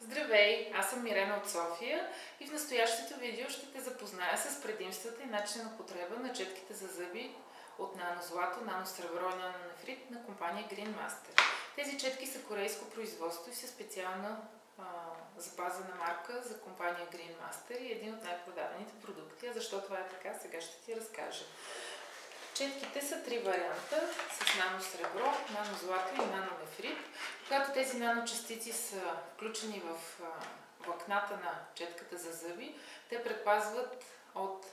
Здравей, аз съм Мирена от София и в настоящото видео ще те запозная с предимствата и начина на употреба на четките за зъби от нанозлато, наносребро и нанонефрит на компания Green Master. Тези четки са корейско производство и са специална запазена марка за компания Green Master и един от най-продаваните продукти. А защо това е така, сега ще ти разкажа. Четките са три варианта с наносребро, нанозлато и нанонефрит. Когато тези наночастици са включени в влакната на четката за зъби, те предпазват от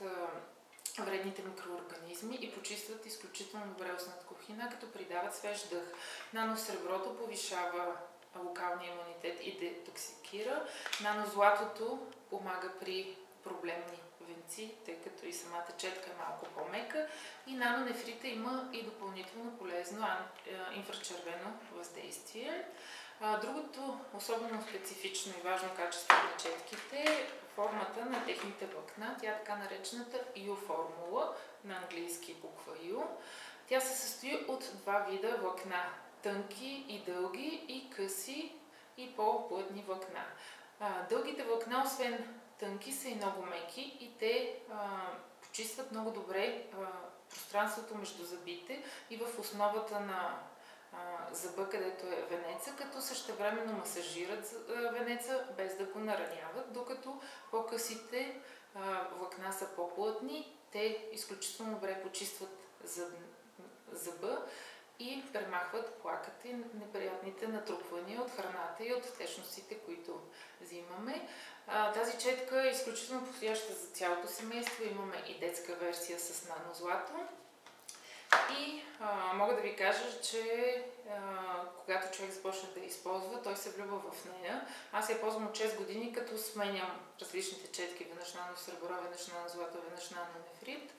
вредните микроорганизми и почистват изключително добре устната кухина, като придават свеж дъх. Наносреброто повишава локалния имунитет и детоксикира. Нанозлатото помага при проблемни венци, тъй като и самата четка е малко по-мека, и нанонефрита има и допълнително полезно инфрачервено въздействие. Другото особено специфично и важно качество на четките е формата на техните влакна. Тя е така наречената U формула, на английски буква U. Тя се състои от два вида влакна – тънки и дълги, и къси и по-плътни влакна. Дългите влакна, освен тънки, са и много меки и те почистват много добре пространството между зъбите и в основата на зъба, където е венеца, като същевременно масажират венеца без да го нараняват, докато по-късите влакна са по-плътни, те изключително добре почистват зъба и премахват плаката и неприятните натрупвания от храната и от течностите, които взимаме. Тази четка е изключително подходяща за цялото семейство. Имаме и детска версия с нанозлато. И мога да ви кажа, че когато човек започне да я използва, той се влюбва в нея. Аз я ползвам от 6 години, като сменям различните четки, веднъж наносребро, веднъж нанозлато, веднъж нанонефрит.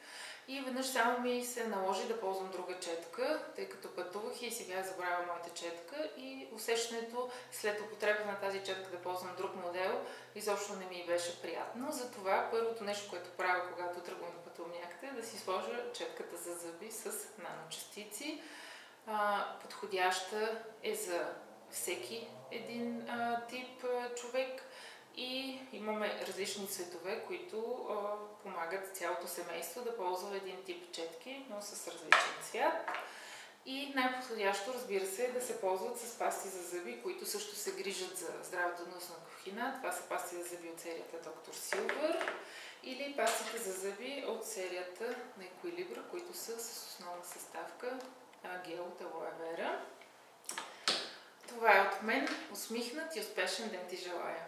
И веднъж само ми се наложи да ползвам друга четка, тъй като пътувах и си бях забравила моята четка и усещането след употреба на тази четка да ползвам друг модел изобщо не ми беше приятно. Затова първото нещо, което правя, когато тръгвам да пътувам някъде, е да си сложа четката за зъби с наночастици. Подходяща е за всеки един тип човек. И имаме различни цветове, които помагат цялото семейство да ползва един тип четки, но с различен цвят. И най-подходящо, разбира се, е да се ползват с пасти за зъби, които също се грижат за здравето на устна кухина. Това са пасти за зъби от серията Dr. Silver или пастите за зъби от серията на Equilibra, които са с основна съставка гел от алоe вера. Това е от мен. Усмихнат и успешен ден ти желая!